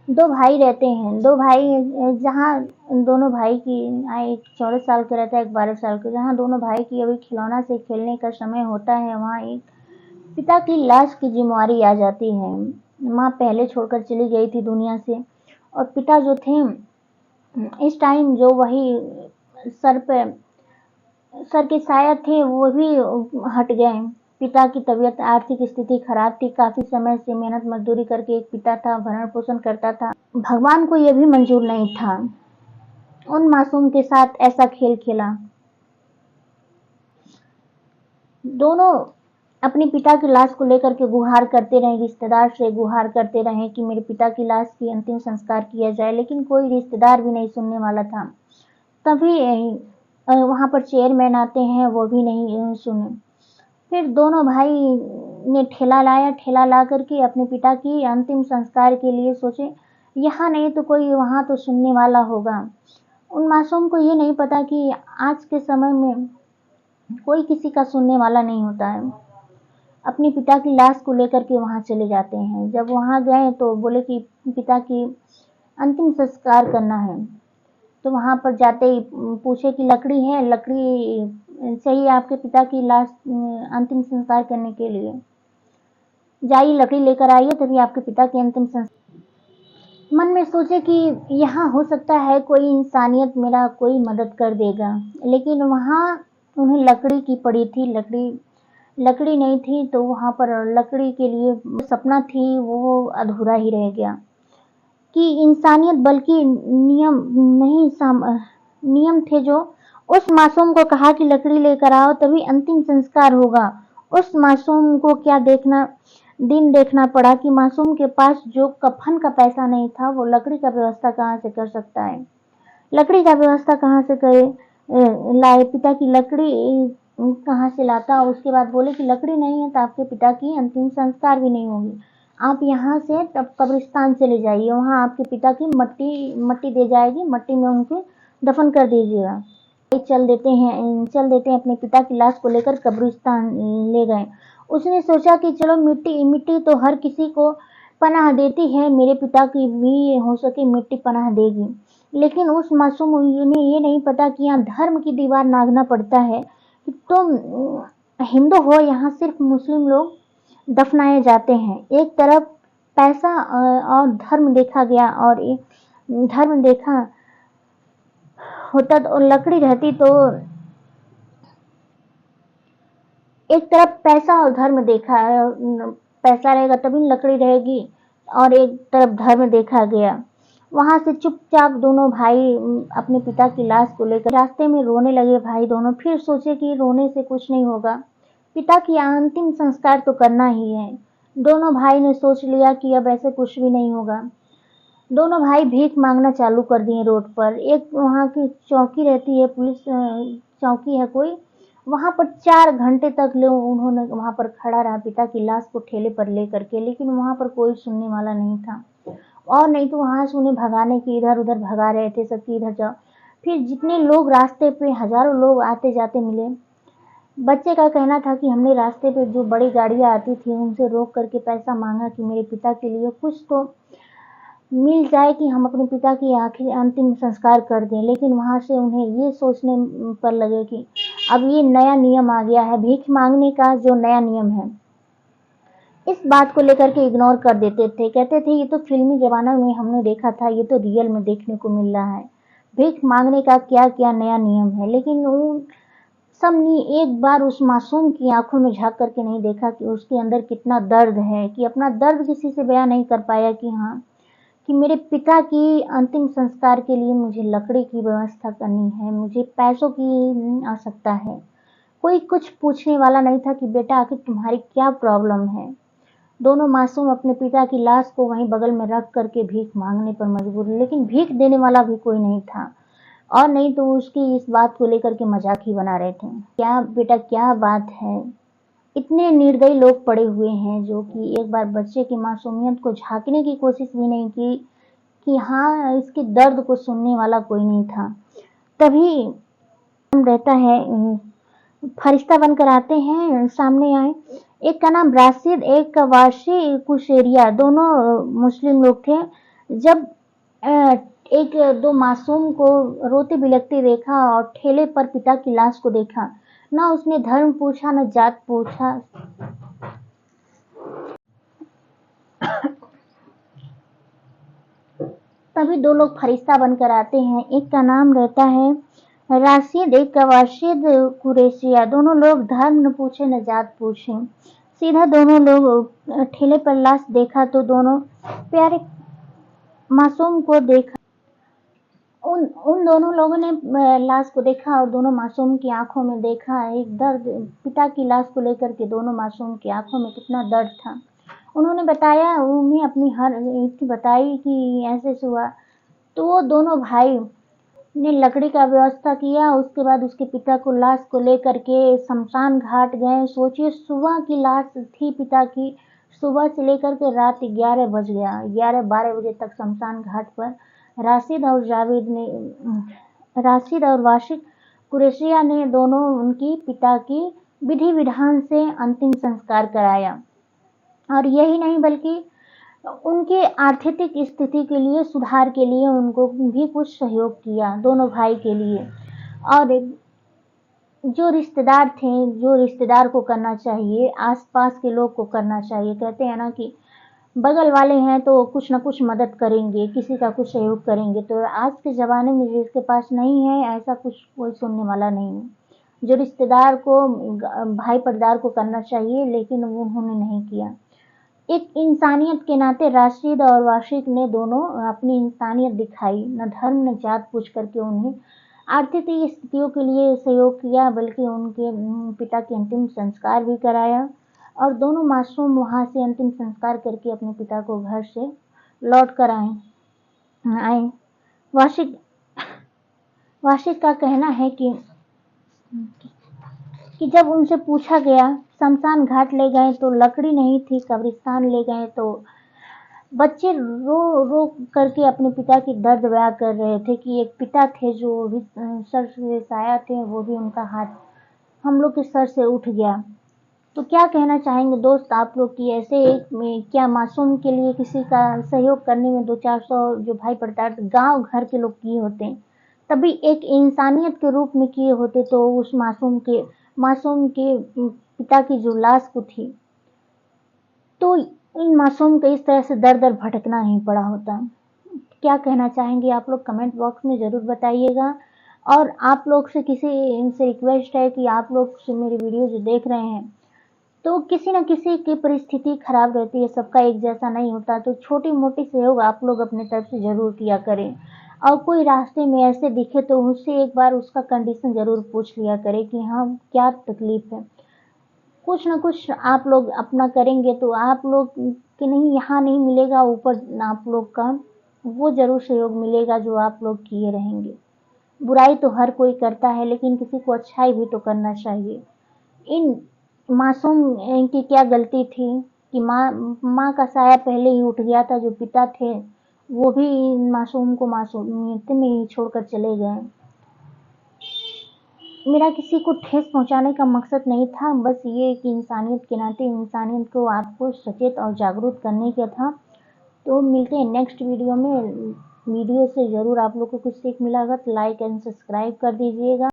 दो भाई रहते हैं, दो भाई, जहाँ दोनों भाई की, एक 14 साल का रहता है, एक 12 साल का। जहाँ दोनों भाई की अभी खिलौना से खेलने का समय होता है, वहाँ एक पिता की लाश की जिम्मेवारी आ जाती है। माँ पहले छोड़कर चली गई थी दुनिया से, और पिता जो थे इस टाइम, जो वही सर पे सर के शायर थे, वो भी हट गए। पिता की तबीयत, आर्थिक स्थिति खराब थी, काफी समय से मेहनत मजदूरी करके एक पिता था, भरण पोषण करता था। भगवान को यह भी मंजूर नहीं था उन मासूम के साथ ऐसा खेल खेला। दोनों अपने पिता की लाश को लेकर के गुहार करते रहे, रिश्तेदार से गुहार करते रहे कि मेरे पिता की लाश की अंतिम संस्कार किया जाए, लेकिन कोई रिश्तेदार भी नहीं सुनने वाला था। तभी वहां पर चेयरमैन आते हैं, वो भी नहीं सुने। फिर दोनों भाई ने ठेला लाया, ठेला ला करके अपने पिता की अंतिम संस्कार के लिए सोचे, यहाँ नहीं तो कोई वहां तो सुनने वाला होगा। उन मासूम को ये नहीं पता कि आज के समय में कोई किसी का सुनने वाला नहीं होता है। अपने पिता की लाश को लेकर के वहां चले जाते हैं। जब वहां गए तो बोले कि पिता की अंतिम संस्कार करना है। तो वहां पर जाते ही पूछे कि लकड़ी है, लकड़ी चाहिए आपके पिता की लाश अंतिम संस्कार करने के लिए। जाइए लकड़ी लेकर आइए, तभी आपके पिता की अंतिम संस्कार। मन में सोचे कि यहाँ हो सकता है कोई इंसानियत मेरा कोई मदद कर देगा, लेकिन वहां उन्हें लकड़ी की पड़ी थी। लकड़ी नहीं थी, तो वहां पर लकड़ी के लिए सपना थी वो अधूरा ही रह गया। कि इंसानियत बल्कि नियम नहीं, नियम थे जो उस मासूम को कहा कि लकड़ी लेकर आओ तभी अंतिम संस्कार होगा। उस मासूम को क्या देखना दिन देखना पड़ा कि मासूम के पास जो कफन का पैसा नहीं था, वो लकड़ी का व्यवस्था कहाँ से कर सकता है। लकड़ी का व्यवस्था कहाँ से करे, लाए पिता की लकड़ी कहाँ से लाता। उसके बाद बोले कि लकड़ी नहीं है तो आपके पिता की अंतिम संस्कार भी नहीं होगी। आप यहाँ से तब कब्रिस्तान चले जाइए, वहाँ आपके पिता की मट्टी दे जाएगी, मट्टी में उनको दफन कर दीजिएगा। चल देते हैं अपने पिता की लाश को लेकर कब्रिस्तान ले गए। उसने सोचा कि चलो मिट्टी मिट्टी तो हर किसी को पनाह देती है, मेरे पिता की भी हो सके मिट्टी पनाह देगी। लेकिन उस मासूम ने ये नहीं पता कि यहाँ धर्म की दीवार नागना पड़ता है कि तुम हिंदू हो, यहाँ सिर्फ मुस्लिम लोग दफनाए जाते हैं। एक तरफ पैसा और धर्म देखा गया, और एक धर्म देखा होता तो लकड़ी रहती, तो एक तरफ पैसा और धर्म देखा, पैसा रहेगा तभी लकड़ी रहेगी, और एक तरफ धर्म देखा गया। वहां से चुपचाप दोनों भाई अपने पिता की लाश को लेकर रास्ते में रोने लगे भाई दोनों। फिर सोचे कि रोने से कुछ नहीं होगा, पिता की अंतिम संस्कार तो करना ही है। दोनों भाई ने सोच लिया कि अब ऐसे कुछ भी नहीं होगा। दोनों भाई भीख मांगना चालू कर दिए रोड पर। एक वहाँ की चौकी रहती है, पुलिस चौकी है कोई, वहां पर 4 घंटे तक उन्होंने वहां पर खड़ा रहा पिता की लाश को ठेले पर ले करके, लेकिन वहां पर कोई सुनने वाला नहीं था। और नहीं तो वहां से उन्हें भगाने की, इधर उधर भगा रहे थे सब कि इधर जाओ। फिर जितने लोग रास्ते पे, हजारों लोग आते जाते मिले। बच्चे का कहना था कि हमने रास्ते पे जो बड़ी गाड़ियां आती थी उनसे रोक करके पैसा मांगा कि मेरे पिता के लिए कुछ तो मिल जाए कि हम अपने पिता की आखिर अंतिम संस्कार कर दें। लेकिन वहां से उन्हें ये सोचने पर लगे कि अब ये नया नियम आ गया है, भीख मांगने का जो नया नियम है, इस बात को लेकर के इग्नोर कर देते थे। कहते थे ये तो फिल्मी जमाना में हमने देखा था, ये तो रियल में देखने को मिल रहा है, भीख मांगने का क्या क्या नया नियम है। लेकिन उन सब ने एक बार उस मासूम की आंखों में झांक करके नहीं देखा कि उसके अंदर कितना दर्द है, कि अपना दर्द किसी से बयां नहीं कर पाया कि हाँ, कि मेरे पिता की अंतिम संस्कार के लिए मुझे लकड़ी की व्यवस्था करनी है, मुझे पैसों की आवश्यकता है। कोई कुछ पूछने वाला नहीं था कि बेटा आखिर तुम्हारी क्या प्रॉब्लम है। दोनों मासूम अपने पिता की लाश को वहीं बगल में रख करके भीख मांगने पर मजबूर, लेकिन भीख देने वाला भी कोई नहीं था। और नहीं तो उसकी इस बात को लेकर के मजाक ही बना रहे थे, क्या बेटा क्या बात है। इतने निर्दयी लोग पड़े हुए हैं जो कि एक बार बच्चे की मासूमियत को झांकने की कोशिश भी नहीं की कि हाँ, इसके दर्द को सुनने वाला कोई नहीं था। तभी रहता है, फरिश्ता बनकर आते हैं, सामने आए। एक का नाम राशिद, एक का वाशी कुशेरिया, दोनों मुस्लिम लोग थे। जब एक दो मासूम को रोते बिलखते देखा और ठेले पर पिता की लाश को देखा, ना उसने धर्म पूछा न जात पूछा, तभी दो लोग फरिश्ता बनकर आते हैं। एक का नाम रहता है राशिद, एक का वाशिद कुरैशिया। दोनों लोग धर्म न पूछे न जात पूछे, सीधा दोनों लोग ठेले पर लाश देखा तो दोनों प्यारे मासूम को देखा। उन दोनों लोगों ने लाश को देखा और दोनों मासूम की आंखों में देखा एक दर्द। पिता की लाश को लेकर के दोनों मासूम की आंखों में कितना दर्द था। उन्होंने बताया, उन्हें अपनी हर एक बताई कि ऐसे हुआ। तो वो दोनों भाई ने लकड़ी का व्यवस्था किया। उसके बाद उसके पिता को लाश को लेकर के शमशान घाट गए। सोचिए, सुबह की लाश थी पिता की, सुबह से लेकर के रात 11 बज गया, 11-12 बजे तक शमशान घाट पर राशिद और वाशिक कुरैशिया ने दोनों उनकी पिता की विधि विधान से अंतिम संस्कार कराया। और यही नहीं बल्कि उनके आर्थिक स्थिति के लिए सुधार के लिए उनको भी कुछ सहयोग किया, दोनों भाई के लिए। और जो रिश्तेदार को करना चाहिए, आसपास के लोग को करना चाहिए। कहते हैं ना कि बगल वाले हैं तो कुछ ना कुछ मदद करेंगे, किसी का कुछ सहयोग करेंगे। तो आज के ज़माने में जिसके पास नहीं है, ऐसा कुछ कोई सुनने वाला नहीं है। जो रिश्तेदार को, भाई परिवार को करना चाहिए, लेकिन उन्होंने नहीं किया। एक इंसानियत के नाते राशिद और वाशिक ने दोनों अपनी इंसानियत दिखाई, न धर्म न जात पूछ करके उन्हें आर्थिक स्थितियों के लिए सहयोग किया, बल्कि उनके पिता के अंतिम संस्कार भी कराया। और दोनों मासूम वहां से अंतिम संस्कार करके अपने पिता को घर से लौट कर आए। वाशिक का कहना है कि जब उनसे पूछा गया, शमशान घाट ले गए तो लकड़ी नहीं थी, कब्रिस्तान ले गए तो बच्चे रो रो करके अपने पिता की दर्द बयां कर रहे थे कि एक पिता थे जो भी सर से साया थे, वो भी उनका हाथ हम लोग के सर से उठ गया। तो क्या कहना चाहेंगे दोस्त आप लोग की ऐसे में क्या मासूम के लिए किसी का सहयोग करने में 200-400 जो भाई परिवार गांव घर के लोग किए होते, तभी एक इंसानियत के रूप में किए होते, तो उस मासूम के पिता की जो लाश को थी, तो इन मासूम को इस तरह से दर दर भटकना नहीं पड़ा होता। क्या कहना चाहेंगे आप लोग कमेंट बॉक्स में ज़रूर बताइएगा। और आप लोग से इनसे रिक्वेस्ट है कि आप लोग से मेरी वीडियो जो देख रहे हैं, तो किसी न किसी की परिस्थिति खराब रहती है, सबका एक जैसा नहीं होता। तो छोटी मोटी सहयोग आप लोग अपने तरफ से ज़रूर किया करें। और कोई रास्ते में ऐसे दिखे तो उससे एक बार उसका कंडीशन ज़रूर पूछ लिया करें कि हाँ क्या तकलीफ़ है। कुछ न कुछ आप लोग अपना करेंगे तो आप लोग के नहीं, यहाँ नहीं मिलेगा, ऊपर आप लोग का वो ज़रूर सहयोग मिलेगा जो आप लोग किए रहेंगे। बुराई तो हर कोई करता है, लेकिन किसी को अच्छाई भी तो करना चाहिए। इन मासूम की क्या गलती थी कि माँ का साया पहले ही उठ गया था। जो पिता थे वो भी इन मासूम को मासूमियत में ही छोड़कर चले गए। मेरा किसी को ठेस पहुंचाने का मकसद नहीं था, बस ये कि इंसानियत के नाते इंसानियत को आपको सचेत और जागरूक करने का था। तो मिलते हैं नेक्स्ट वीडियो में। वीडियो से ज़रूर आप लोग को कुछ सीख मिला होगा तो लाइक एंड सब्सक्राइब कर दीजिएगा।